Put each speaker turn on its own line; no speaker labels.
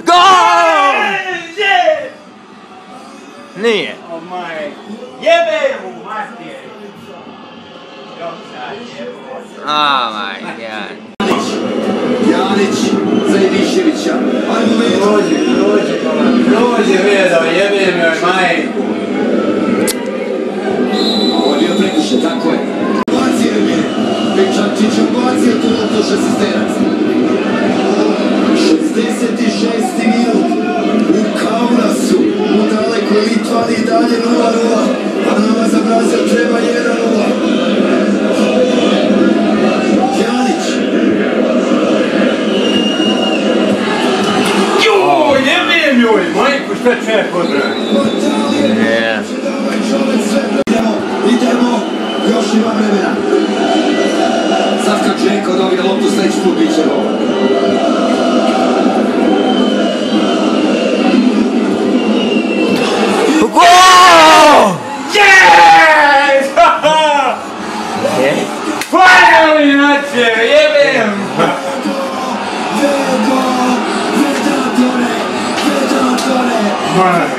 Gol! Nije.
Jebe mu, Matije!
Oh my god.
Janić za Ibisevića.
Prođe Vedo, jebe mi oj majku.
Ovo je bio prekuše, tako je. Bacio je. Pečančić bacio tu loptu s asistenac. 66. minut. U Kaunasu, u dalekoj Litvaniji dalje 0-0. A nama za Brazil treba 1-0. Janić.
Joj, jebe mi oj majku, šta čovjek odbrani?
Idemo, još ima vremena. Sad kad Željko dobije loptu, sljedeći put bit će ovo.
Yes! Finally, Matije, jebem!
Vedatore!